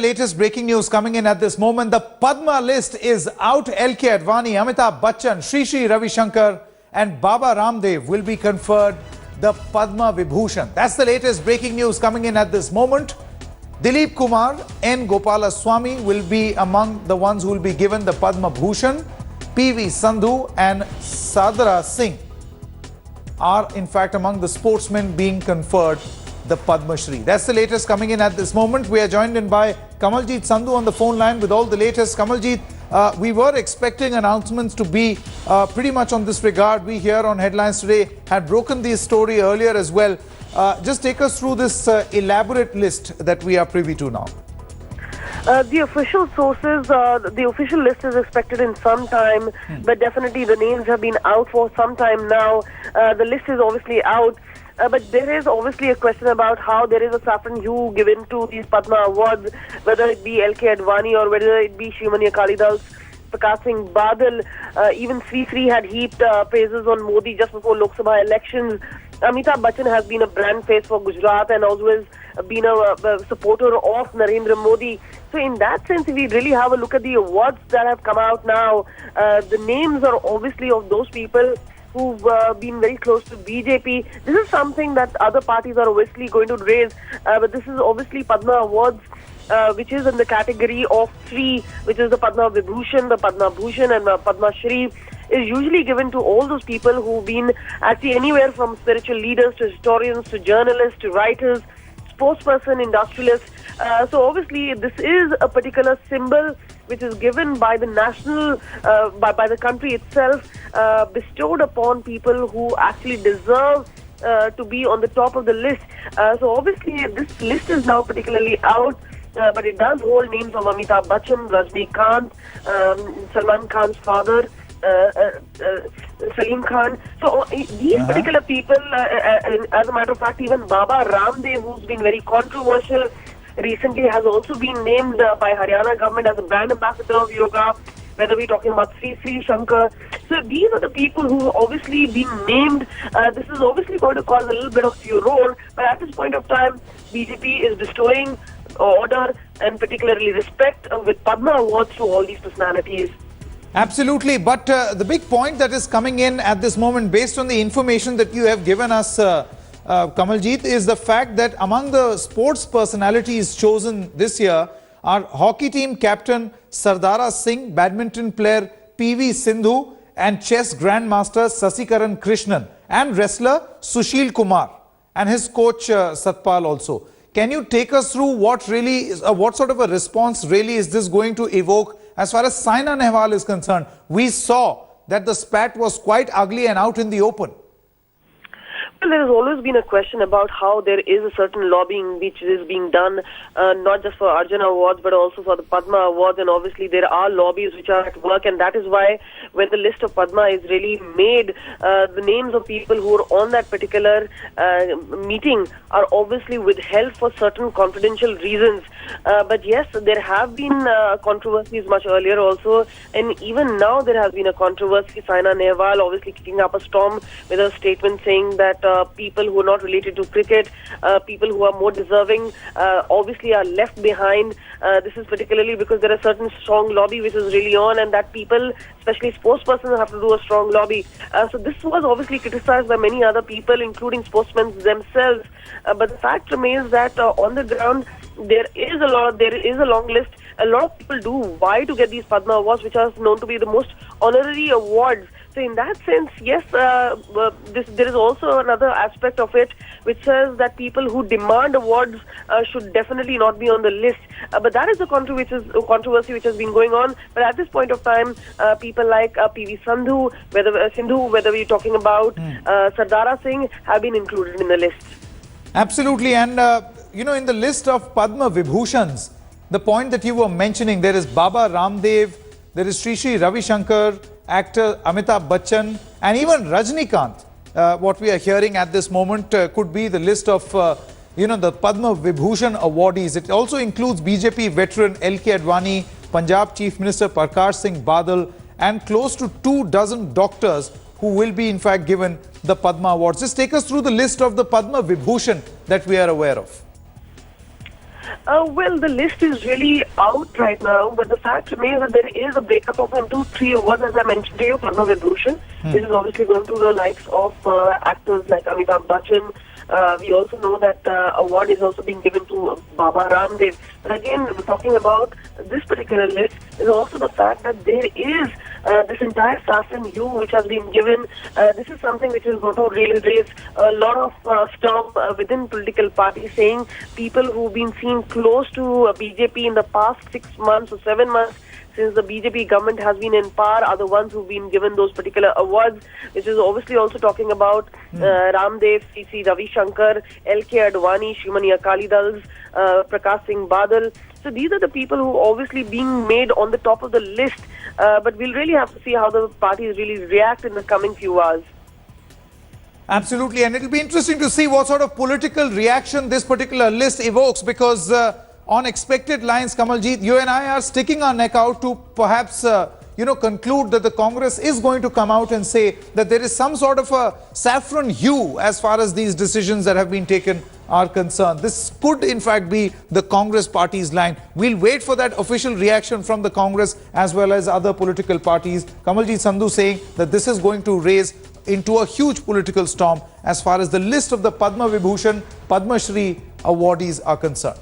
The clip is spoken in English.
latest breaking news coming in at this moment. The Padma list is out. K Advani, Amitabh Bachchan, Shri Ravi Shankar and Baba Ramdev will be conferred the Padma Vibhushan. That's the latest breaking news coming in at this moment. Dilip, Kumar and Gopalaswami will be among the ones who will be given the Padma Bhushan. PV Sandhu and Sadhara Singh are in fact among the sportsmen being conferred the Padma Shri. That's the latest coming in at this moment. We are joined in by Kamaljeet Sandhu on the phone line with all the latest. Kamaljeet, we were expecting announcements to be pretty much on this regard. We here on Headlines Today had broken this story earlier as well. Just take us through this elaborate list that we are privy to now. The official sources, the official list is expected in some time, but definitely the names have been out for some time now. The list is obviously out. But there is obviously a question about how there is a saffron hue given to these Padma awards, whether it be K Advani or whether it be Shrimani Akali Dal's Prakash Singh Badal. Even Sri had heaped praises on Modi just before Lok Sabha elections. Amitabh Bachchan has been a brand face for Gujarat and always been a supporter of Narendra Modi. So in that sense, if we really have a look at the awards that have come out now, the names are obviously of those people who've been very close to BJP. This is something that other parties are obviously going to raise, but this is obviously Padma Awards, which is in the category of three, which is the Padma Vibhushan, the Padma Bhushan and the Padma Shri, is usually given to all those people who've been actually anywhere from spiritual leaders to historians to journalists to writers, sportsperson, industrialists. So obviously this is a particular symbol which is given by the national, by the country itself, bestowed upon people who actually deserve to be on the top of the list. So obviously this list is now particularly out, but it does hold names of Amitabh Bachchan, Rajnikant, Salman Khan's father, Salim Khan. So these particular people, as a matter of fact, even Baba Ramdev, who's been very controversial recently, has also been named by Haryana government as a brand ambassador of yoga, whether we're talking about Ravi Shankar. So these are the people who have obviously been named. This is obviously going to cause a little bit of furore, but at this point of time, BJP is bestowing order and particularly respect with Padma awards to all these personalities. Absolutely, but the big point that is coming in at this moment, based on the information that you have given us, Kamaljeet, is the fact that among the sports personalities chosen this year are hockey team captain Sardara Singh, badminton player PV Sindhu and chess grandmaster Sasikaran Krishnan and wrestler Sushil Kumar and his coach Satpal also. Can you take us through what really is, what sort of a response really is this going to evoke as far as Saina Nehwal is concerned? We saw that the spat was quite ugly and out in the open. Well, there has always been a question about how there is a certain lobbying which is being done, not just for Arjuna Awards, but also for the Padma Awards. And obviously there are lobbies which are at work. And that is why when the list of Padma is really made, the names of people who are on that particular meeting are obviously withheld for certain confidential reasons. But yes, there have been controversies much earlier also. And even now there has been a controversy. Saina Nehwal obviously kicking up a storm with a statement saying that people who are not related to cricket, people who are more deserving, obviously are left behind. This is particularly because there are certain strong lobby which is really on, and that people, especially sportspersons, have to do a strong lobby. So this was obviously criticized by many other people, including sportsmen themselves. But the fact remains that on the ground, there is a long list. A lot of people do vie to get these Padma Awards, which are known to be the most honorary awards. So in that sense, yes, there is also another aspect of it which says that people who demand awards should definitely not be on the list. But that is the controversy which has been going on. But at this point of time, people like PV Sandhu, whether we're talking about Sardara Singh, have been included in the list. Absolutely. And, in the list of Padma Vibhushans, the point that you were mentioning, there is Baba Ramdev, there is Shri Ravi Shankar, actor Amitabh Bachchan and even Rajnikant. What we are hearing at this moment could be the list of, the Padma Vibhushan awardees. It also includes BJP veteran K Advani, Punjab Chief Minister Prakash Singh Badal and close to 24 doctors who will be in fact given the Padma Awards. Just take us through the list of the Padma Vibhushan that we are aware of. Well, the list is really out right now, but the fact remains that there is a breakup of into 3 awards, as I mentioned to you. Padma Vibhushan, this is obviously going to the likes of actors like Amitabh Bachchan. We also know that award is also being given to Baba Ramdev. But again, we're talking about this particular list is also the fact that there is this entire Saffron Hue which has been given. This is something which is going to really raise a lot of storm within political parties, saying people who've been seen close to BJP in the past 6 months or 7 months since the BJP government has been in power are the ones who've been given those particular awards, which is obviously also talking about Ramdev, Ravi Shankar, K Advani, Shrimani Akali Dal's, Prakash Singh Badal. So these are the people who are obviously being made on the top of the list, but we'll really have to see how the parties really react in the coming few hours. Absolutely, and it'll be interesting to see what sort of political reaction this particular list evokes, because on expected lines, Kamaljeet, you and I are sticking our neck out to perhaps conclude that the Congress is going to come out and say that there is some sort of a saffron hue as far as these decisions that have been taken are concerned. This could in fact be the Congress party's line. We'll wait for that official reaction from the Congress as well as other political parties. Kamaljeet Sandhu saying that this is going to raise into a huge political storm as far as the list of the Padma Vibhushan, Padma Shri awardees are concerned.